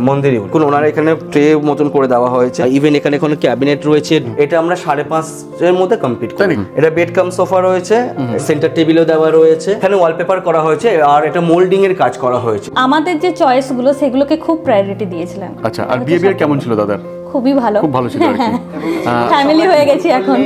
মন্দিরই কোন ওনার এখানে ট্রে মতন করে দেওয়া হয়েছে। ইভেন এখানে কোনো ক্যাবিনেট রয়েছে, এটা আমরা 5.5 এর মধ্যে কমপ্লিট করি। এটা বেড কাম সোফা রয়েছে, সেন্টার টেবিলও দেওয়া রয়েছে, এখানে ওয়ালপেপার করা হয়েছে আর এটা মোল্ডিং এর কাজ করা হয়েছে। আমাদের যে চয়েস গুলো সেগুলোকে খুব প্রায়োরিটি দিয়েছিলাম। আচ্ছা, আর বিহেভিয়ার কেমন ছিল দাদার? খুবই ভালো, খুব ভালো ছিল আর কি। ফ্যামিলি হয়ে গেছি এখন।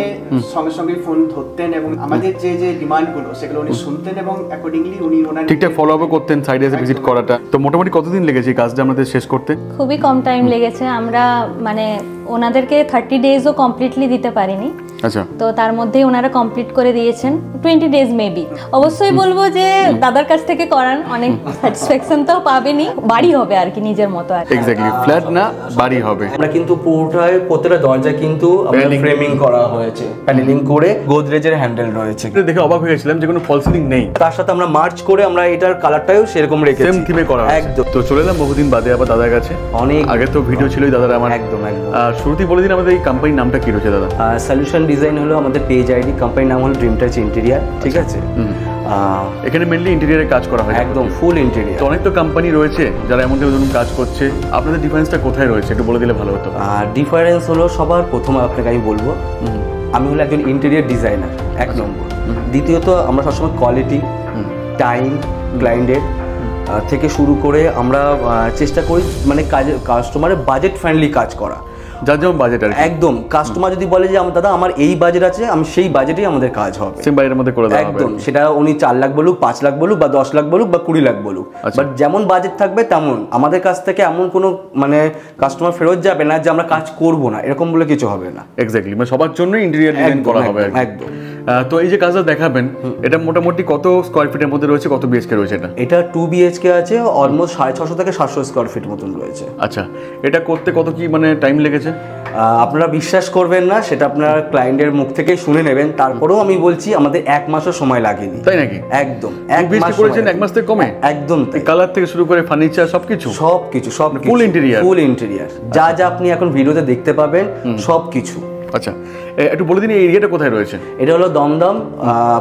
সঙ্গে সঙ্গে ফোন ধরতেন এবং আমাদের যে যে ডিমান্ড গুলো সেগুলো উনি শুনতেন এবং অ্যাকর্ডিংলি উনি ওনার ঠিকঠাক ফলো আপ করতেন সাইডে এসে ভিজিট করাটা। তো মোটামুটি কতদিন লেগেছে এই কাজটা আমাদের শেষ করতে? খুবই কম টাইম লেগেছে। আমরা মানে ওনাদেরকে 30 ডেজও কমপ্লিটলি দিতে পারিনি। আচ্ছা, তো তার মধ্যেই ওনারা কমপ্লিট করে দিয়েছেন 20 ডেজ মেবি। অবশ্যই বলবো যে দাদার কাছ থেকে করান, অনেক স্যাটিসফ্যাকশন তো পাবেনই, বাড়ি হবে আর কি নিজের মতো আর। এক্স্যাক্টলি, ফ্ল্যাট না বাড়ি হবে। আমরা কিন্তু পুরোটাই প্রত্যেকটা দরজা কিন্তু ফ্রেমিং করা হয়েছে, প্যানেলিং করে গোদরেজের হ্যান্ডেল রয়েছে। দেখে অবাক হয়ে গেছিলাম যে কোনো ফল সিলিং নেই, তার সাথে আমরা মার্চ করে আমরা এটার কালারটাও সেরকম রেখেছি, সেম থিমে করা হয়েছে। একদম। তো চলে এলাম বহুদিন বাদে আবার দাদার কাছে। অনেক আগে তো ভিডিও ছিলই দাদার আমার। একদম একদম। শুরুতেই বলে দিন আমাদের এই কোম্পানির নামটা কি রয়েছে দাদা? সলিউশন ডিজাইন হলো আমাদের পেজ আইডি, কোম্পানির নাম হলো ড্রিম টাচ ইন্টেরিয়ার। ঠিক আছে, এখানে মেইনলি ইন্টেরিয়ারে কাজ করা হয়, একদম ফুল ইন্টেরিয়ার। তো অনেক তো কোম্পানি রয়েছে যারা এমন ধরুন কাজ করছে, আপনাদের ডিফারেন্সটা কোথায় রয়েছে একটু বলে দিলে ভালো হতো। ডিফারেন্স হলো সবার প্রথম আপনাকে আমি বলবো, আমি হলো একজন ইন্টেরিয়ার ডিজাইনার, এক নম্বর। দ্বিতীয়ত আমরা সবসময় কোয়ালিটি, টাইম, ক্লায়েন্টের থেকে শুরু করে আমরা চেষ্টা করি মানে কাস্টমারের বাজেট ফ্রেন্ডলি কাজ করা, যার যেমন বাজেট আর একদম। কাস্টমার যদি বলে যে দাদা আমার এই বাজেট আছে, আমি সেই বাজেটেই আমাদের কাজ হবে, সেম বাজেটের মধ্যে করে দেওয়া হবে একদম। সেটা উনি 4 লাখ বলুক, 5 লাখ বলুক, বা 10 লাখ বলুক, বা 20 লাখ বলুক, বাট যেমন বাজেট থাকবে তেমন। আমাদের কাছ থেকে এমন কোনো মানে কাস্টমার ফেরত যাবে না যে আমরা কাজ করব না, এরকম বলে কিছু হবে না। এক্স্যাক্টলি, মানে সবার জন্য ইন্টেরিয়র ডিজাইন করা হবে একদম। তো এই যে কাজটা দেখাবেন, এটা মোটামুটি কত স্কয়ার ফিটের মধ্যে রয়েছে, কত বিএইচকে রয়েছে? এটা 2 BHK আছে, অলমোস্ট 650 থেকে 700 স্কয়ার ফিট মতন রয়েছে। আচ্ছা, এটা করতে কত কি মানে টাইম লেগেছে? আপনারা বিশ্বাস করবেন না, সেটা আপনার ক্লায়েন্টের মুখ থেকেই শুনে নেবেন। তারপরেও আমি বলছি আমাদের 1 মাসও সময় লাগেনি। তাই নাকি? একদম। 1 মাস করেছেন, 1 মাস থেকে কমে? একদম। কালার থেকে শুরু করে ফার্নিচার সবকিছু সব ফুল ইন্টেরিয়র। ফুল ইন্টেরিয়র যা যা আপনি এখন ভিডিওতে দেখতে পাবেন সবকিছু। আচ্ছা, একটু বলে দিন এই এরিয়াটা কোথায় রয়েছে? এটা হলো দমদম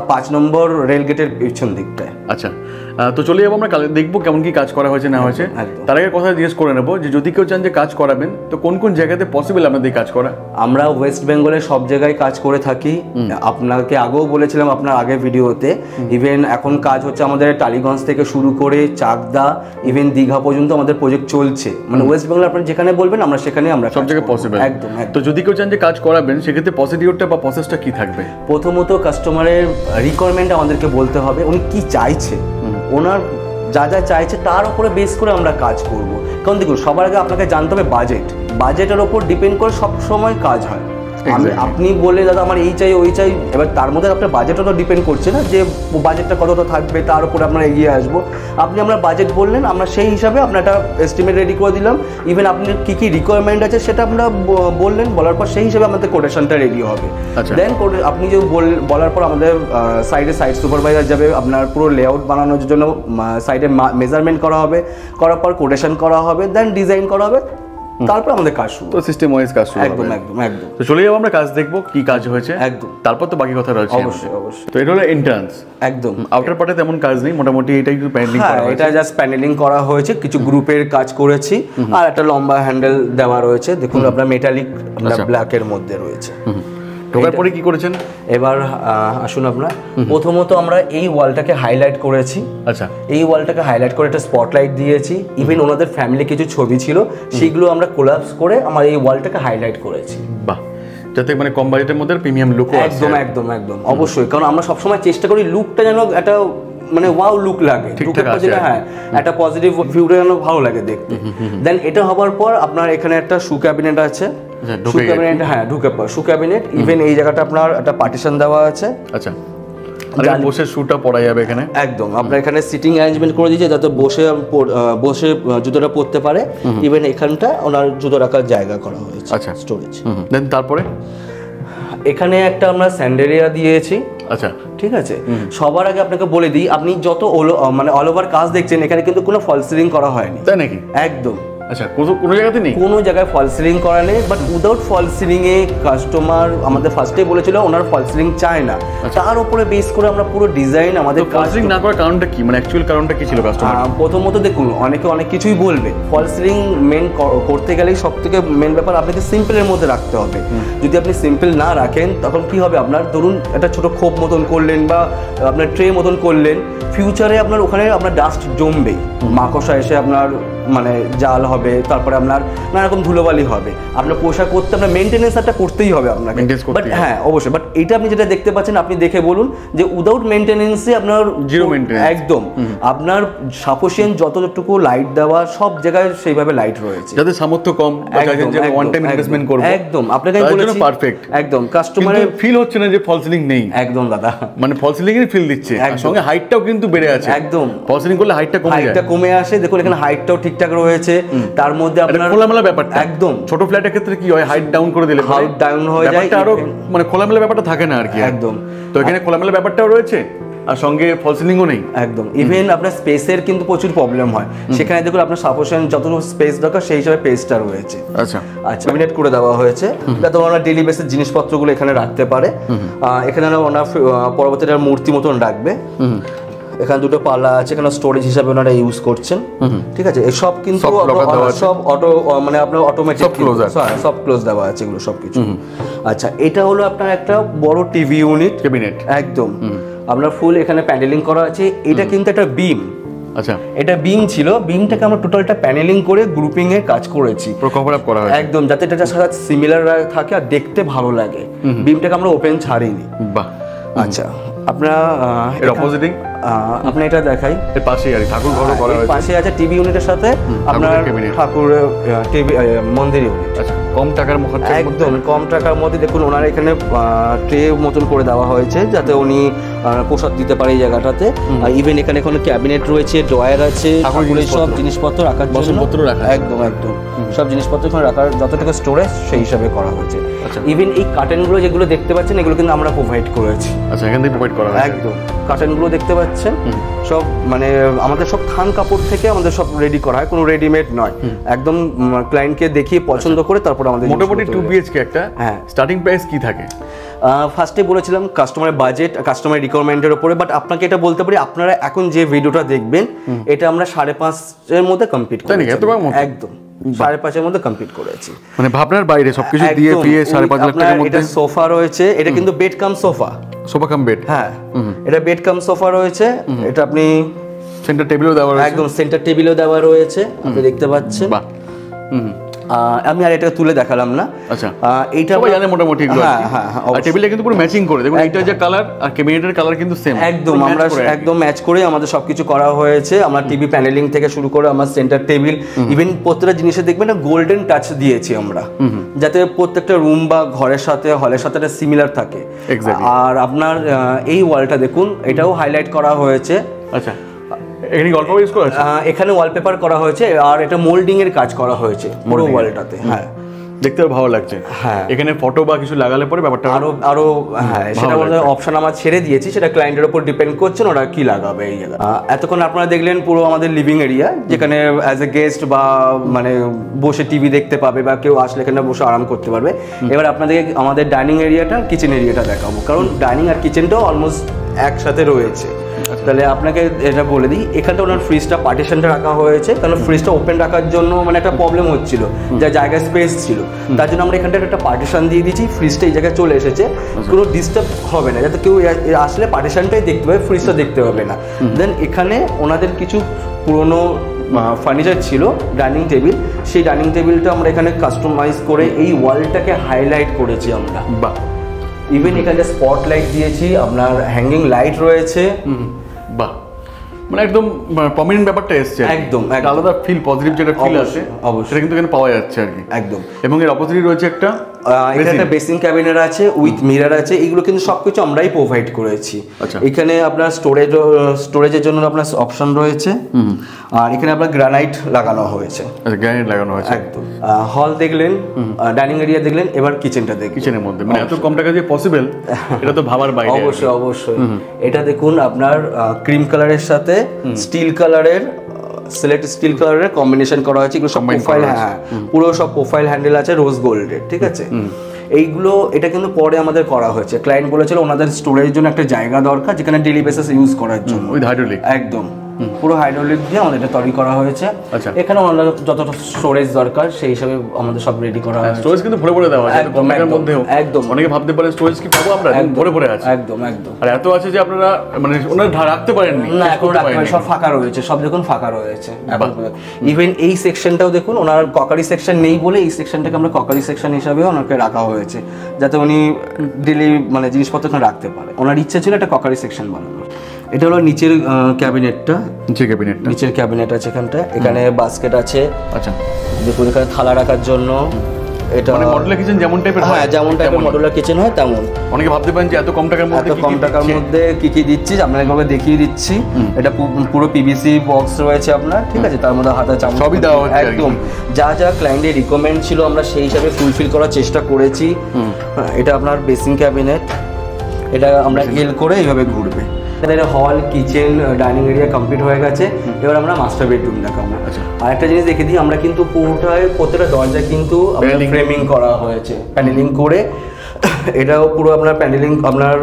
5 নম্বর রেল গেটের পিছন দিকটায়। আচ্ছা, তো চলে যাবো আমরা দেখবো কেমন কি কাজ করা হয়েছে না হয়েছে। তার আগে কথা জিজ্ঞেস করে নেবো যে যদি কেউ চান যে কাজ করাবেন, তো কোন কোন জায়গাতে পসিবল আমাদের কাজ করা? আমরা ওয়েস্ট বেঙ্গলের সব জায়গায় কাজ করে থাকি। আপনাকে আগেও বলেছিলাম আপনার আগের ভিডিওতে, ইভেন এখন কাজ হচ্ছে আমাদের টালিগঞ্জ থেকে শুরু করে চাকদা, ইভেন দীঘা পর্যন্ত আমাদের প্রজেক্ট চলছে। মানে ওয়েস্ট বেঙ্গল আপনার যেখানে বলবেন আমরা সেখানে আমরা সব জায়গায় পসিবল। একদম। তো যদি কেউ চান যে কাজ করাবেন, সেক্ষেত্রে প্রসিডিওরটা বা প্রসেসটা কি থাকবে? প্রথমত কাস্টমারের রিকোয়ারমেন্ট আমাদেরকে বলতে হবে, উনি কি চাইছে, ওনার যা যা চাইছে তার উপরে বেস করে আমরা কাজ করব। কারণ দেখুন, সবার আগে আপনাকে জানতে হবে বাজেটের ওপর ডিপেন্ড করে সব সময় কাজ হয়। আপনি বলে দাদা আমার এই চাই ওই চাই, এবার তার মধ্যে আপনার বাজেটও তো ডিপেন্ড করছে না, যে বাজেটটা কতটা থাকবে তার উপরে আমরা এগিয়ে আসবো। আপনি আমরা বাজেট বললেন, আমরা সেই হিসাবে আপনার একটা এস্টিমেট রেডি করে দিলাম। ইভেন আপনার কী কী রিকোয়ারমেন্ট আছে সেটা আমরা বললেন, বলার পর সেই হিসাবে আমাদের কোটেশনটা রেডি হবে। দেন আপনি যে বলার পর আমাদের সাইট সুপারভাইজার যাবে, আপনার পুরো লেআউট বানানোর জন্য সাইডে মেজারমেন্ট করা হবে, করার পর কোটেশন করা হবে, দেন ডিজাইন করা হবে, তারপর আমাদের কাজ শুরু। তো সিস্টেম ওয়াইজ কাজ শুরু। একদম একদম একদম। তো চলে যাবো আমরা কাজ দেখবো কি কাজ হয়েছে, একদম। তারপর তো বাকি কথা রয়েছে। অবশ্যই অবশ্যই। তো এটা হলো এন্ট্রান্স, একদম। আউটার পার্টে তেমন কাজ নেই, মোটামুটি এটাই একটু প্যানেলিং করা হয়েছে। এটা জাস্ট প্যানেলিং করা হয়েছে, কিছু গ্রুপের কাজ করেছি, আর একটা লম্বা হ্যান্ডেল দেওয়া রয়েছে। দেখুন আপনার মেটালিক ব্ল্যাকের মধ্যে রয়েছে। ঢোকার পরে কি করেছেন? এবার আসুন আপনার প্রথমত আমরা এই ওয়ালটাকে হাইলাইট করেছি। আচ্ছা, এই ওয়ালটাকে হাইলাইট করে একটা স্পটলাইট দিয়েছি। ইভেন ওনাদের ফ্যামিলি কিছু ছবি ছিল, সেগুলো আমরা কোলাপস করে আমার এই ওয়ালটাকে হাইলাইট করেছি। বাহ, যাতে মানে কম বাজেটের মধ্যে প্রিমিয়াম লুক। একদম একদম একদম অবশ্যই, কারণ আমরা সবসময় চেষ্টা করি লুকটা যেন একটা মানে ওয়াও লুক লাগে, হ্যাঁ একটা পজিটিভ ভিউটা যেন ভালো লাগে দেখতে। দেন এটা হবার পর আপনার এখানে একটা শু ক্যাবিনেট আছে। শু ক্যাবিনেট, হ্যাঁ ঢুকে পর শু ক্যাবিনেট। ইভেন এই জায়গাটা আপনার একটা পার্টিশন দেওয়া আছে। আচ্ছা, বসে শুটা পরা যাবে এখানে। একদম, আপনার এখানে সিটিং অ্যারেঞ্জমেন্ট করে দিয়েছে যাতে বসে জুতোটা পরতে পারে। ইভেন এখানটা ওনার জুতো রাখার জায়গা করা হয়েছে। আচ্ছা, স্টোরেজ। দেন তারপরে এখানে একটা আমরা স্যান্ডেলিয়া দিয়েছি। আচ্ছা, ঠিক আছে। সবার আগে আপনাকে বলে দিই, আপনি যত মানে অল ওভার কাজ দেখছেন এখানে কিন্তু কোনো ফল সিলিং করা হয়নি। তাই নাকি? একদম আচ্ছা, কোনো জায়গাতে নেই? কোনো জায়গায় ফল সিলিং করা নেই, বাট উইদাউট ফল সিলিং এ কাস্টমার আমাদের ফার্স্টেই বলেছিল ওনার ফল সিলিং চায় না, তার উপরে বেস করে আমরা পুরো ডিজাইন আমাদের ফল সিলিং না করার কারণটা কি, মানে অ্যাকচুয়াল কারণটা কি ছিল কাস্টমার? প্রথমত দেখুন অনেকে অনেক কিছুই বলবে, ফল সিলিং মেন করতে গেলেই সব থেকে মেন ব্যাপার আপনাকে সিম্পলের মধ্যে রাখতে হবে। যদি আপনি সিম্পল না রাখেন তখন কি হবে, আপনার ধরুন একটা ছোট খোপ মতন করলেন বা আপনার ট্রে মতন করলেন, ফিউচারে আপনার ওখানে আপনার ডাস্ট জমবে, মাকড়সা এসে আপনার মানে জাল হবে, তারপরে আপনার নানা রকম ধুলোবালি হবে, আপনার পোশাক করতে আপনার মেনটেনেন্স একটা করতেই হবে আপনাকে। বাট হ্যাঁ অবশ্যই, বাট এটা আপনি যেটা দেখতে পাচ্ছেন আপনি দেখে বলুন যে উইদাউট মেনটেনেন্সে আপনার জিরো মেনটেনেন্স একদম, আপনার সাফিসিয়েন্ট যতটুকু লাইট দেওয়া সব জায়গায় সেইভাবে লাইট রয়েছে, যাদের সামর্থ্য কম ওয়ান টাইম ইনভেস্টমেন্ট করব একদম আপনাকে বলেছি পারফেক্ট একদম। কাস্টমারের ফিল হচ্ছে না যে ফল সিলিং নেই, একদম দাদা, মানে ফল সিলিং এর ফিল দিচ্ছে, সঙ্গে হাইটটাও কিন্তু বেড়ে আছে, একদম ফল সিলিং করলে হাইটটা কমে আসে। দেখুন এখানে হাইটটাও ঠিকঠাক রয়েছে, তার মধ্যে আপনার খোলামেলা ব্যাপারটা একদম। ছোট ফ্ল্যাটের ক্ষেত্রে কি হয়, হাইট ডাউন করে দিলে হাইট ডাউন হয়ে যায়, আরো মানে খোলামেলা ব্যাপারটা থাকে না আর কি, একদম। তো এখানে খোলামেলা ব্যাপারটাও রয়েছে আর সঙ্গে ফল সিলিংও নেই, একদম। ইভেন আপনার স্পেসের কিন্তু প্রচুর প্রবলেম হয়, সেখানে দেখুন আপনার সাফিসিয়েন্ট যতটুকু স্পেস দরকার সেই হিসাবে পেজটা রয়েছে। আচ্ছা আচ্ছা, ক্যাবিনেট করে দেওয়া হয়েছে যাতে ওনারা ডেইলি বেসিস জিনিসপত্রগুলো এখানে রাখতে পারে। এখানে ওনারা পরবর্তীতে মূর্তি মতন রাখবে। এখানে দুটো পাল্লা আছে, এখানে স্টোরেজ হিসাবে ওনারা ইউজ করছেন, ঠিক আছে। এসব কিন্তু সব অটো মানে আপনার অটোমেটিক সব ক্লোজ দেওয়া আছে এগুলো সবকিছু। আচ্ছা, এটা হলো আপনার একটা বড় টিভি ইউনিট ক্যাবিনেট, একদম আপনার ফুল এখানে প্যানেলিং করা আছে। এটা কিন্তু একটা বিম, আচ্ছা এটা বিম ছিল, বিমটাকে আমরা টোটালটা প্যানেলিং করে গ্রুপিং এ কাজ করেছি, কভার আপ করা হয়েছে একদম, যাতে এটা সাথে সিমিলার থাকে আর দেখতে ভালো লাগে। বিমটাকে আমরা ওপেন ছাড়িনি। বাহ। আচ্ছা, আপনারা এর অপোজিটিং আপনি এটা দেখাই, এর পাশেই আর ঠাকুর ঘরও করা হয়েছে, পাশে আছে টিভি ইউনিটের সাথে আপনার ঠাকুরের টিভি মন্দির ইউনিট। আচ্ছা, কম টাকার মধ্যে, একদম কম টাকার মধ্যে। দেখুন ওনার এখানে ট্রে মতন করে দেওয়া হয়েছে যাতে উনি প্রসাদ দিতে পারে এই জায়গাটাতে। ইভেন এখানে কোনো ক্যাবিনেট রয়েছে, ড্রয়ার আছে, ঠাকুরের সব জিনিসপত্র রাখার জন্য, একদম একদম সব জিনিসপত্র এখানে রাখার যতটুকু স্টোরেজ সেই হিসাবে করা হয়েছে। ইভেন এই কার্টেনগুলো যেগুলো দেখতে পাচ্ছেন এগুলো কিন্তু আমরা প্রোভাইড করেছি। আচ্ছা, এখান থেকে প্রোভাইড করা হয়েছে, একদম। কার্টেনগুলো দেখতে পাচ্ছেন সব মানে আমাদের সব থান কাপড় থেকে আমাদের সব রেডি করা হয়, কোনো রেডিমেড নয়, একদম ক্লায়েন্টকে দেখিয়ে পছন্দ করে তারপর আমাদের। মোটামুটি 2 BHK একটা স্টার্টিং প্রাইস কি থাকে? ফার্স্টে বলেছিলাম কাস্টমারের বাজেট, কাস্টমার রিকোয়ারমেন্টের উপরে, বাট আপনাকে এটা বলতে পারি আপনারা এখন যে ভিডিওটা দেখবেন এটা আমরা 5.5-এর মধ্যে কমপ্লিট করেছি, একদম 5.5-এর মধ্যে কমপ্লিট করেছি, মানে ভাবনার বাইরে সবকিছু দিয়ে 5.5 লাখ টাকার মধ্যে। এটা সোফা রয়েছে, এটা কিন্তু বেড কাম সোফা, সোফা কাম বেড, হ্যাঁ এটা বেড কাম সোফা রয়েছে। এটা আপনি সেন্টার টেবিলও দেওয়া রয়েছে, একদম সেন্টার টেবিলও দেওয়া রয়েছে, আপনি দেখতে পাচ্ছেন। বাহ। আমি আর এটা তুলে দেখালাম না। আচ্ছা, এইটা সবাই জানে মোটামুটি। হ্যাঁ হ্যাঁ, আর টেবিলটা কিন্তু পুরো ম্যাচিং করে, দেখুন এইটা যে কালার আর ক্যাবিনেটের কালার কিন্তু সেম, একদম আমরা একদম ম্যাচ করে আমাদের সবকিছু করা হয়েছে। আমরা টিভি প্যানেলিং থেকে শুরু করে আমার সেন্টার টেবিল, ইভেন প্রত্যেকটা জিনিসে দেখবেন না গোল্ডেন টাচ দিয়েছি আমরা, যাতে প্রত্যেকটা রুম বা ঘরের সাথে হলের সাথে একটা সিমিলার থাকে। আর আপনার এই ওয়ালটা দেখুন, এটাও হাইলাইট করা হয়েছে। আচ্ছা, এখানে ওয়ালপেপার ইউজ করা হয়েছে, এখানে ওয়ালপেপার করা হয়েছে আর এটা মোল্ডিং এর কাজ করা হয়েছে পুরো ওয়ালটাতে। হ্যাঁ, দেখতে ভালো লাগছে। হ্যাঁ, এখানে ফটো বা কিছু লাগালে পরে ব্যাপারটা আরো হ্যাঁ, সেটা আমাদের অপশন আমরা ছেড়ে দিয়েছি, সেটা ক্লায়েন্টের উপর ডিপেন্ড করছে ওরা কি লাগাবে এই জায়গা। এতক্ষণ আপনারা দেখলেন পুরো আমাদের লিভিং এরিয়া, যেখানে অ্যাজ এ গেস্ট বা মানে বসে টিভি দেখতে পাবে বা কেউ আসলে এখানে বসে আরাম করতে পারবে। এবার আপনাদেরকে আমাদের ডাইনিং এরিয়াটা, কিচেন এরিয়াটা দেখাবো, কারণ ডাইনিং আর কিচেনটাও অলমোস্ট একসাথে রয়েছে। তাহলে আপনাকে এটা বলে দিই, এখানটা ওনার ফ্রিজটা পার্টিশনটা রাখা হয়েছে, কারণ ফ্রিজটা ওপেন রাখার জন্য মানে একটা প্রবলেম হচ্ছিল, যা জায়গায় স্পেস ছিল, তার জন্য আমরা এখানটা একটা পার্টিশন দিয়ে দিয়েছি। ফ্রিজটা এই জায়গায় চলে এসেছে, কোনো ডিস্টার্ব হবে না, যাতে কেউ আসলে পার্টিশনটাই দেখতে পাবে, ফ্রিজটা দেখতে পাবে না। দেন এখানে ওনাদের কিছু পুরনো ফার্নিচার ছিল, ডাইনিং টেবিল, সেই ডাইনিং টেবিলটা আমরা এখানে কাস্টমাইজ করে এই ওয়ালটাকে হাইলাইট করেছি আমরা। বাহ। ইভেন এখানে স্পট লাইট দিয়েছি, আপনার হ্যাঙ্গিং লাইট রয়েছে। বাহ, মানে একদম প্রমিনেন্ট ব্যাপারটা এসছে, একদম আলাদা ফিল, পজিটিভ যেটা ফিল আছে অবশ্যই সেটা কিন্তু এখানে পাওয়া যাচ্ছে আর কি, একদম। এবং এর অপোজিটে রয়েছে একটা এখানে একটা বেসিন ক্যাবিনেট আছে উইথ মিরর আছে, এগুলো কিন্তু সবকিছু আমরাই প্রোভাইড করেছি। এখানে আপনার স্টোরেজের জন্য আপনার অপশন রয়েছে, আর এখানে আপনার গ্রানাইট লাগানো হয়েছে। আচ্ছা, গ্রানাইট লাগানো হয়েছে, একদম। হল দেখলেন, ডাইনিং এরিয়া দেখলেন, এবার কিচেনটা দেখুন। কিচেনের মধ্যে মানে এত কম টাকা দিয়ে পসিবল, এটা তো ভাবার বাইরে। অবশ্যই অবশ্যই। এটা দেখুন আপনার ক্রিম কালারের সাথে স্টিল কালারের সিলেট স্টিল কালারের কম্বিনেশন করা হয়েছে, এগুলো সব প্রোফাইল, হ্যাঁ পুরো সব প্রোফাইল হ্যান্ডেল আছে রোজ গোল্ডের, ঠিক আছে। এইগুলো এটা কিন্তু পরে আমাদের করা হয়েছে, ক্লায়েন্ট বলেছিল ওনাদের স্টোরেজের জন্য একটা জায়গা দরকার যেখানে ডেইলি বেসিস ইউজ করার জন্য, উইথ হাইড্রোলিক, একদম পুরো হাইড্রোলিক দিয়ে আমাদের এটা তৈরি করা হয়েছে। আচ্ছা, এখানে আমাদের যতটা স্টোরেজ দরকার সেই হিসাবে আমাদের সব রেডি করা হয়েছে। স্টোরেজ কিন্তু ভরে ভরে দেওয়া আছে একদম, কম টাকার মধ্যেও। একদম, অনেকে ভাবতে পারে স্টোরেজ কি পাবো আমরা, ভরে ভরে আছে, একদম একদম। আর এত আছে যে আপনারা মানে ওনারা রাখতে পারেননি না, এখন রাখতে পারেন, সব ফাঁকা রয়েছে, সব দেখুন ফাঁকা রয়েছে। ইভেন এই সেকশনটাও দেখুন, ওনার ককারি সেকশন নেই বলে এই সেকশনটাকে আমরা ককারি সেকশন হিসাবেও ওনাকে রাখা হয়েছে, যাতে উনি ডেলি মানে জিনিসপত্র এখানে রাখতে পারে। ওনার ইচ্ছা ছিল একটা ককারি সেকশন বানানোর। এটা হলো নিচের ক্যাবিনেটটা, নিচের ক্যাবিনেট আছে এখানটা, এখানে বাস্কেট আছে। আচ্ছা, দেখুন এখানে থালা রাখার জন্য, এটা মানে মডুলার কিচেন যেমন টাইপের, হ্যাঁ যেমন টাইপের মডুলার কিচেন হয় তেমন। অনেকে ভাবতে পারেন যে এত কম টাকার মধ্যে, এত কম টাকার মধ্যে কি কি দিচ্ছি আপনাকে দেখিয়ে দিচ্ছি। এটা পুরো পিভিসি বক্স রয়েছে আপনার, ঠিক আছে, তার মধ্যে হাতা চামচ সবই দেওয়া হচ্ছে একদম, যা যা ক্লায়েন্টের রিকমেন্ড ছিল আমরা সেই হিসাবে ফুলফিল করার চেষ্টা করেছি। এটা আপনার বেসিং ক্যাবিনেট, এটা আমরা এল করে এইভাবে ঘুরবে। হল, কিচেন, ডাইনিং এরিয়া কমপ্লিট হয়ে গেছে, এবার আমরা মাস্টার বেডরুম দেখাবো। আর একটা জিনিস দেখে দিই, আমরা কিন্তু পুরোটাই প্রত্যেকটা দরজা কিন্তু ফ্রেমিং করা হয়েছে, প্যানেলিং করে। এটাও পুরো আপনার প্যানেলিং আপনার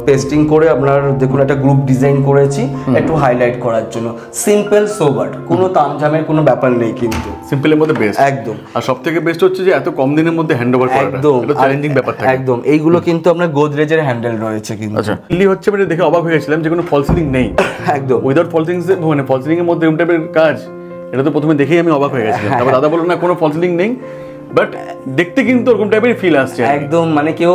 পেস্টিং করে আপনার দেখুন একটা গ্রুপ ডিজাইন করেছি একটু হাইলাইট করার জন্য। সিম্পল সোবার, কোনো তামঝামের কোনো ব্যাপার নেই, কিন্তু সিম্পলের মধ্যে বেস্ট একদম। আর সবথেকে বেস্ট হচ্ছে যে এত কম দিনের মধ্যে হ্যান্ডওভার করাটা, একদম এটা চ্যালেঞ্জিং ব্যাপার থাকে একদম। এইগুলো কিন্তু আপনার গোদরেজের হ্যান্ডেল রয়েছে কিন্তু। আচ্ছা, দিল্লি হচ্ছে মানে দেখে অবাক হয়ে গেছিলাম যে কোনো ফল সিলিং নেই, একদম উইদাউট ফল সিলিং, মানে ফল সিলিং এর মধ্যে এরকম টাইপের কাজ, এটা তো প্রথমে দেখেই আমি অবাক হয়ে গেছিলাম। তারপর দাদা বললো না কোনো ফল সিলিং নেই, বাট দেখতে কিন্তু ওরকম টাইপের ফিল আসছে একদম। মানে কেউ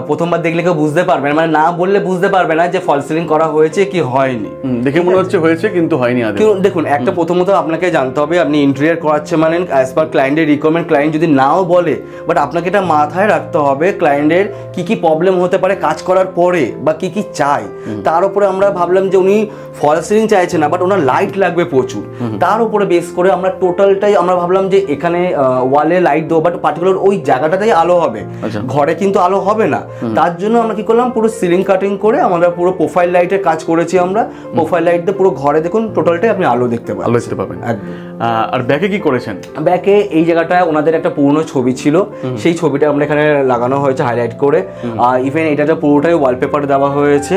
প্রথমবার দেখলে কেউ বুঝতে পারবে না, মানে না বললে বুঝতে পারবে না যে ফল সিলিং করা হয়েছে কি হয়নি। দেখে মনে হচ্ছে হয়েছে কিন্তু হয়নি আদৌ। দেখুন একটা প্রথমত আপনাকে জানতে হবে আপনি ইন্টেরিয়র করাচ্ছে মানে অ্যাজ পার ক্লায়েন্টের রিকোয়ারমেন্ট, ক্লায়েন্ট যদি নাও বলে, বাট আপনাকে এটা মাথায় রাখতে হবে ক্লায়েন্টের কি কি প্রবলেম হতে পারে কাজ করার পরে বা কি কি চাই। তার উপরে আমরা ভাবলাম যে উনি ফল সিলিং চাইছে না, বাট ওনার লাইট লাগবে প্রচুর, তার উপরে বেস করে আমরা টোটালটাই আমরা ভাবলাম যে এখানে ওয়ালে লাইট দেবো, বাট পার্টিকুলার ওই জায়গাটাতেই আলো হবে, ঘরে কিন্তু আলো হবে না। তার জন্য আমরা কি করলাম, পুরো সিলিং কাটিং করে আমরা পুরো প্রোফাইল লাইটের কাজ করেছি। আমরা প্রোফাইল লাইট দিয়ে পুরো ঘরে দেখুন টোটালটাই আপনি আলো দেখতে পাবেন। আর ব্যাকে কি করেছেন? ব্যাকে এই জায়গাটায় ওনাদের একটা পুরনো ছবি ছিল, সেই ছবিটা আমরা এখানে লাগানো হয়েছে হাইলাইট করে। আর ইভেন এটাতে পুরোটাই ওয়ালপেপার দেওয়া হয়েছে।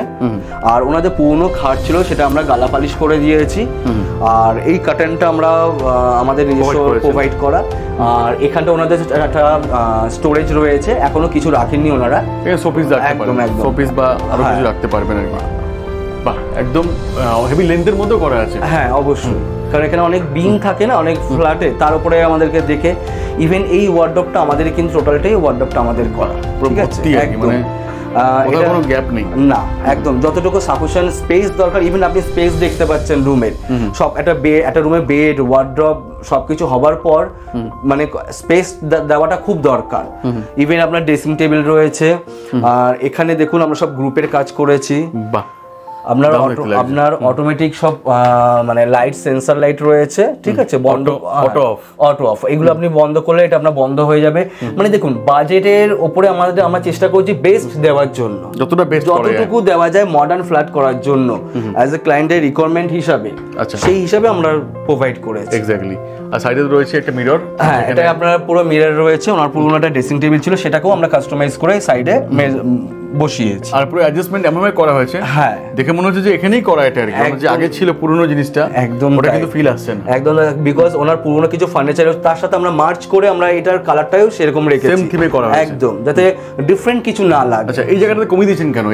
আর ওনাদের পুরনো খাট ছিল সেটা আমরা গালা পালিশ করে দিয়েছি। আর এই কার্টেনটা আমরা আমাদের নিজস্ব প্রোভাইড করা। আর এখানটা ওনাদের একটা স্টোরেজ রয়েছে, এখনো কিছু রাখেননি ওনারা, শোপিস শোপিস বা আরো কিছু রাখতে পারবেন আর কি। বাহ, একদম হেভি লেন্থের মধ্যে করা আছে। হ্যাঁ অবশ্যই, কারণ এখানে অনেক বিম থাকে না অনেক ফ্ল্যাটে, তার উপরে আমাদেরকে দেখে ইভেন এই ওয়ার্ডরোবটা আমাদের কিন্তু টোটালটাই ওয়ার্ডরোবটা আমাদের করা, ঠিক আছে, একদম এটা কোনো গ্যাপ নেই না, একদম যতটুকু সাফিসিয়েন্ট স্পেস দরকার। ইভেন আপনি স্পেস দেখতে পাচ্ছেন রুমের, সব একটা রুমে বেড, ওয়ার্ডরোব সবকিছু হবার পর মানে স্পেস দেওয়াটা খুব দরকার। ইভেন আপনার ড্রেসিং টেবিল রয়েছে। আর এখানে দেখুন আমরা সব গ্রুপের কাজ করেছি। বাহ, আপনার অটোমেটিক সব মানে লাইট সেন্সর লাইট রয়েছে, ঠিক আছে, বন্ধ অটো অফ, এগুলো আপনি বন্ধ করলে এটা আপনার বন্ধ হয়ে যাবে। মানে দেখুন বাজেটের উপরে আমরা চেষ্টা করছি বেস্ট দেওয়ার জন্য, যতটুকু দেওয়া যায় মডার্ন ফ্ল্যাট করার জন্য অ্যাজ এ ক্লায়েন্টের রিকোয়ারমেন্ট হিসাবে, সেই হিসাবে আমরা প্রোভাইড করেছি। এক্স্যাক্টলি। আর সাইডে রয়েছে একটা মিরর। হ্যাঁ, এটা আপনার পুরো মিরর রয়েছে। ওনার পুরোনো একটা ড্রেসিং টেবিল ছিল, সেটাকেও আমরা কাস্টমাইজ করে সাইডে বসিয়েছি। আর পুরো অ্যাডজাস্টমেন্ট এমনভাবে করা হয়েছে, হ্যাঁ, দেখে মনে হচ্ছে যে এখানেই করা এটা আর কি, যে আগে ছিল পুরনো জিনিসটা, একদম ওটা কিন্তু ফিল আসছে না একদম, বিকজ ওনার পুরনো কিছু ফার্নিচার তার সাথে আমরা মার্চ করে আমরা এটার কালারটাও সেরকম রেখেছি, সেম থিমে করা হয়েছে একদম, যাতে ডিফারেন্ট কিছু না লাগে। আচ্ছা, এই জায়গাটাতে কমিয়ে দিয়েছেন কেন?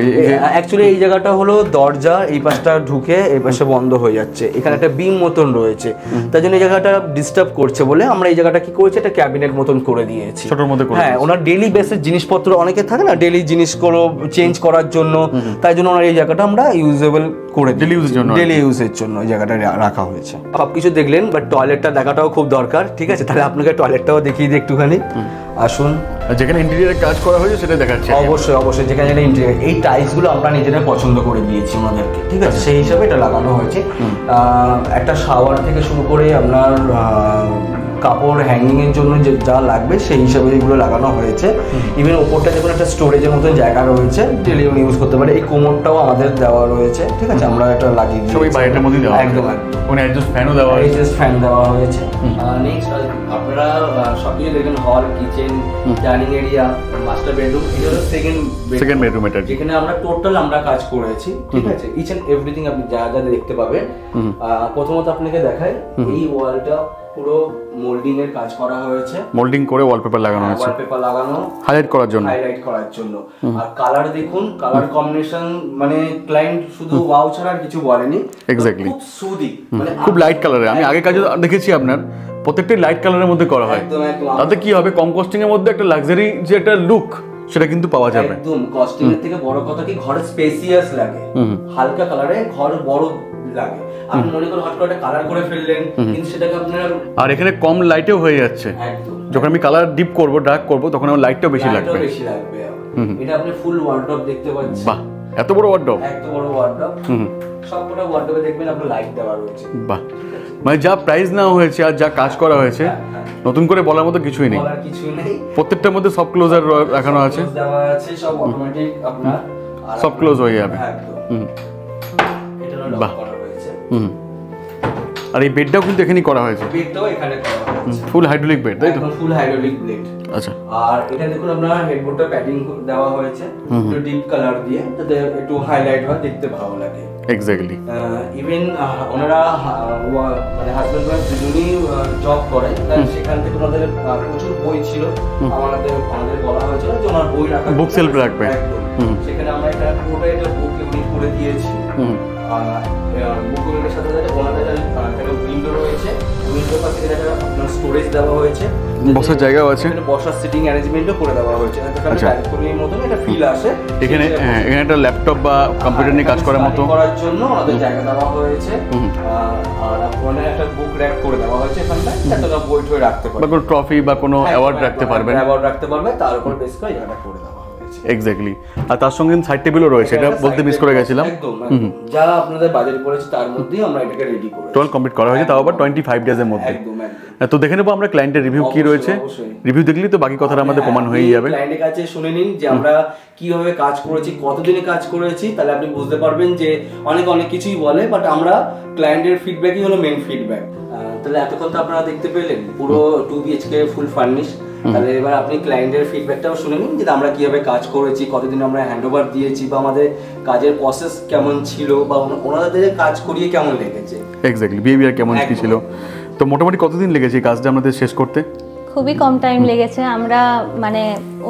অ্যাকচুয়ালি এই জায়গাটা হলো দরজা, এই পাশটা ঢুকে এই পাশে বন্ধ হয়ে যাচ্ছে, এখানে একটা বিম মতন রয়েছে, তাই জন্য এই জায়গাটা ডিস্টার্ব করছে বলে আমরা এই জায়গাটা কি করেছি, একটা ক্যাবিনেট মতন করে দিয়েছি ছোটর মধ্যে। হ্যাঁ, ওনার ডেইলি বেসিস জিনিসপত্র অনেকে থাকে না, ডেইলি জিনিসগুলো চেঞ্জ করার জন্য, তাই জন্য ওনার এই জায়গাটা আমরা ইউজেবল করে ডেইলি ইউজের জন্য এই জায়গাটা রাখা হয়েছে। সবকিছু দেখলেন, বাট টয়লেটটা দেখাটাও খুব দরকার, ঠিক আছে, তাহলে আপনাকে টয়লেটটাও দেখিয়ে দিই একটুখানি। আসুন, যেখানে ইন্টেরিয়রের কাজ করা হয়েছে সেটা দেখাচ্ছি। অবশ্যই যেখানে ইন্টেরিয়র, এই টাইলসগুলো আমরা নিজেরা পছন্দ করে দিয়েছি ওনাদেরকে, ঠিক আছে, সেই হিসাবে এটা লাগানো হয়েছে। একটা শাওয়ার থেকে শুরু করে আপনার কাপড় হ্যাঙ্গিং এর জন্য যে যা লাগবে সেই হিসাবে এগুলো লাগানো হয়েছে। ইভেন ওপরটা দেখুন একটা স্টোরেজের মতন জায়গা রয়েছে, ডেলি ইউজ করতে পারে। এই কোমরটাও আমাদের দেওয়া রয়েছে, ঠিক আছে, আমরা এটা লাগিয়ে দিয়েছি। সবই বাইরের মধ্যেই দেওয়া একদম ওখানে অ্যাডজাস্ট ফ্যানও দেওয়া হয়েছে। অ্যাডজাস্ট ফ্যান দেওয়া হয়েছে। নেক্সট আপনারা সবকিছু দেখবেন, হল, kitchen, dining area, master bedroom, এটা হলো সেকেন্ড বেডরুম এটা যেখানে আমরা টোটাল আমরা কাজ করেছি, ঠিক আছে। ইচ এন্ড এভরিথিং আপনি যা যা দেখতে পাবেন। প্রথমত আপনাকে দেখাই, এই ওয়ালটা পুরো মোল্ডিং এর কাজ করা হয়েছে, মোল্ডিং করে ওয়ালপেপার লাগানো হয়েছে, ওয়ালপেপার লাগানো হাইলাইট করার জন্য। আর কালার দেখুন, কালার কম্বিনেশন মানে ক্লায়েন্ট শুধু ওয়াও ছাড়া আর কিছু বলেনি। এক্স্যাক্টলি, খুব সুদি, মানে খুব লাইট কালারে। আমি আগে কাজে দেখেছি আপনার প্রত্যেকটাই লাইট কালারের মধ্যে করা হয়। তাতে কি হবে, কম কস্টিং এর মধ্যে একটা লাক্সারি যে একটা লুক সেটা কিন্তু পাওয়া যাবে। একদম কস্টিং এর থেকে বড় কথা কি, ঘরে স্পেসিয়াস লাগে, হালকা কালারে ঘর বড় লাগে। আপনি মনে করুন হট করে কালার করে ফেললেন, কিন্তু সেটাকে আপনার আর এখানে কম লাইটেও হয়ে যাচ্ছে। যখন আমি কালার ডিপ করব, ডার্ক করব, তখন আমার লাইটটাও বেশি লাগবে। এটা আপনি ফুল ওয়ার্ডরোব দেখতে পাচ্ছেন। বাহ, এত বড় ওয়ার্ডরোব! এত বড় ওয়ার্ডরোব, সবকটা ওয়ার্ডরোবে দেখবেন আপনি লাইট দেওয়া রয়েছে। বাহ, মানে যা প্রাইস নেওয়া হয়েছে আর যা কাজ করা হয়েছে, নতুন করে বলার মতো কিছুই নেই। প্রত্যেকটার মধ্যে সব ক্লোজার রাখানো আছে, দেওয়া আছে, সব অটোমেটিক আপনার সব ক্লোজ হয়ে যাবে। বাহ, আর এই বেডটাও কিন্তু এখানেই করা হয়েছে। বেডটাও এখানে করা হয়েছে, ফুল হাইড্রোলিক বেড, তাই তো? ফুল হাইড্রোলিক বেড। আচ্ছা, আর এটা দেখুন আপনার হেডবোর্ডটা প্যাডিং দেওয়া হয়েছে একটু ডিপ কালার দিয়ে, যাতে একটু হাইলাইট হয়, দেখতে ভালো লাগে। এক্স্যাক্টলি। ইভেন ওনারা মানে হাজবেন্ড ওয়াইফ দুজনেই জব করে, তাই সেখান থেকে ওনাদের প্রচুর বই ছিল। আমাদের বলা হয়েছিল যে ওনার বই রাখা, বুক সেলফ রাখবে। সেখানে আমরা একটা পুরোটাই একটা বুক ইউনিট করে দিয়েছি। বুক ইউনিটের সাথে সাথে ওনাদের একটা উইন্ডো রয়েছে, উইন্ডোর পাশে একটা আপনার স্টোরেজ দেওয়া হয়েছে, বসার জায়গাও আছে, বসার সিটিং অ্যারেঞ্জমেন্টও করে দেওয়া হয়েছে। ব্যালকনির মতন একটা ফিল আসে। এখানে একটা ল্যাপটপ বা কম্পিউটার নিয়ে কাজ করার মতো করার জন্য আমাদের জায়গা দেওয়া হয়েছে। আর ওখানে একটা বুক র্যাক করে দেওয়া হয়েছে এখানটায়, যাতে ওরা বই টই রাখতে পারবে, বা কোনো ট্রফি বা কোনো অ্যাওয়ার্ড রাখতে পারবে, তার উপর বেস করে জায়গাটা করে দেওয়া হয়েছে। এক্স্যাক্টলি। আর তার সঙ্গে সাইড টেবিলও রয়েছে, এটা বলতে মিস করে গেছিলাম। একদম যা আপনাদের বাজেট পড়েছে তার মধ্যেই আমরা এটাকে রেডি করেছি। টোটাল কমপ্লিট করা হয়েছে, তাও আবার 25 ডেজের মধ্যে। তো দেখে নেবো আমরা ক্লায়েন্টের রিভিউ কি রয়েছে। রিভিউ দেখলেই তো বাকি কথাটা আমাদের প্রমাণ হয়ে যাবে। ক্লায়েন্টের কাছে শুনে নিন যে আমরা কিভাবে কাজ করেছি, কতদিনে কাজ করেছি, তাহলে আপনি বুঝতে পারবেন যে অনেক কিছুই বলে, বাট আমরা ক্লায়েন্টের ফিডব্যাকই হলো মেইন ফিডব্যাক। তাহলে এতক্ষণ তো আপনারা দেখতে পেলেন পুরো 2 BHK ফুল ফার্নিশ। তাহলে এবার আপনি ক্লায়েন্টের ফিডব্যাকটাও শুনে নিন যে আমরা কিভাবে কাজ করেছি, কতদিন আমরা হ্যান্ডওভার দিয়েছি, বা আমাদের কাজের প্রসেস কেমন ছিল, বা ওনাদের কাজ করিয়ে কেমন লেগেছে। এক্স্যাক্টলি, বিহেভিয়ার কেমন কি ছিল। তো মোটামুটি কতদিন লেগেছে এই কাজটা আমাদের শেষ করতে? খুবই কম টাইম লেগেছে। আমরা মানে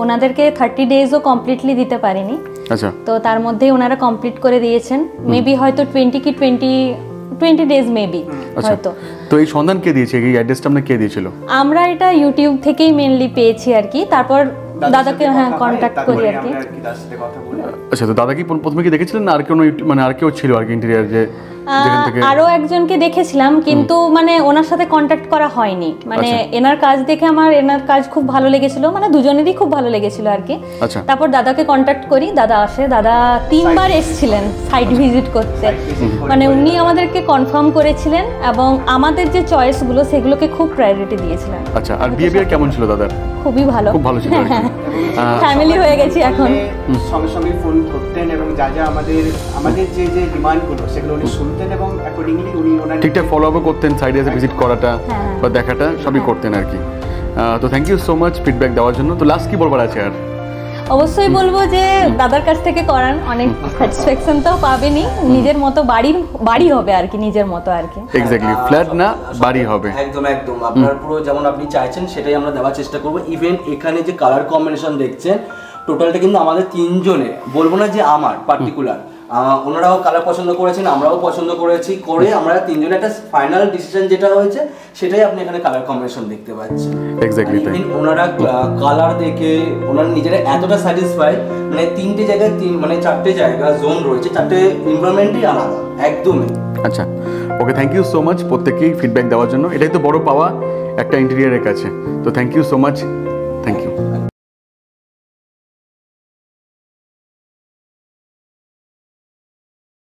ওনাদেরকে 30 ডেজও কমপ্লিটলি দিতে পারিনি। আচ্ছা, তো তার মধ্যেই ওনারা কমপ্লিট করে দিয়েছেন। মেবি হয়তো 20 ডেজ মেবি হয়তো। তো এই সন্ধান কে দিয়েছে, এই অ্যাড্রেসটা আপনাকে কে দিয়েছিল? আমরা এটা ইউটিউব থেকেই মেইনলি পেয়েছি আর কি, তারপর দাদাকে কন্ট্যাক্ট করি আর কি। আচ্ছা, তো দাদা কি প্রথমে কি দেখেছিলেন না আর কোনো মানে আর কেউ ছিল আর কি ইন্টেরিয়ার যে যেখান থেকে? আরো একজনকে দেখেছিলাম, কিন্তু মানে ওনার সাথে কন্ট্যাক্ট করা হয়নি। মানে এনার কাজ দেখে এনার কাজ খুব ভালো লেগেছিল, মানে দুজনেরই খুব ভালো লেগেছিল আর কি। তারপর দাদাকে কন্ট্যাক্ট করি, দাদা আসে। দাদা 3 বার এসেছিলেন সাইট ভিজিট করতে, মানে উনি আমাদেরকে কনফার্ম করেছিলেন এবং আমাদের যে চয়েসগুলো সেগুলোকে খুব প্রায়োরিটি দিয়েছিলেন। আচ্ছা, আর বিহেভিয়ার কেমন ছিল দাদার? খুবই ভালো, খুব ভালো ছিল। ফ্যামিলি হয়ে গেছি এখন। সঙ্গে সঙ্গে ফোন করতেন এবং যা যা আমাদের যে ডিমান্ডগুলো সেগুলো উনি শুনতেন এবং অ্যাকর্ডিংলি উনি ওনার ঠিকঠাক ফলো আপ করতেন, সাইডে এসে ভিজিট করাটা বা দেখাটা সবই করতেন আর কি। তো thank you so much feedback দেওয়ার জন্য। তো লাস্ট কি বলবার আছে? আর অবশ্যই বলবো যে দাদার কাছ থেকে করান, অনেক স্যাটিসফ্যাকশন তো পাবেনই, নিজের মতো বাড়ি হবে আর কি, নিজের মতো আর কি। এক্স্যাক্টলি, ফ্ল্যাট না বাড়ি হবে। একদম আপনার পুরো যেমন আপনি চাইছেন সেটাই আমরা দেওয়ার চেষ্টা করবো। ইভেন এখানে যে কালার কম্বিনেশন দেখছেন টোটালটা কিন্তু আমাদের 3 জনে, বলবো না যে আমার পার্টিকুলার, ওনারাও কালার পছন্দ করেছেন, আমরাও পছন্দ করেছি, করে আমরা 3 জনের একটা ফাইনাল ডিসিশন যেটা হয়েছে সেটাই আপনি এখানে কালার কম্বিনেশন দেখতে পাচ্ছেন। এক্স্যাক্টলি তাই। ওনারা কালার দেখে ওনারা নিজেরা এতটা স্যাটিসফাই, মানে 3টে জায়গায় মানে 4টে জায়গা জোন রয়েছে, 4টে এনভায়রনমেন্টই আলাদা একদমই। আচ্ছা, ওকে, থ্যাংক ইউ সো মাচ প্রত্যেককেই ফিডব্যাক দেওয়ার জন্য। এটাই তো বড় পাওয়া একটা ইন্টেরিয়ারের কাছে। তো thank you so much, thank you.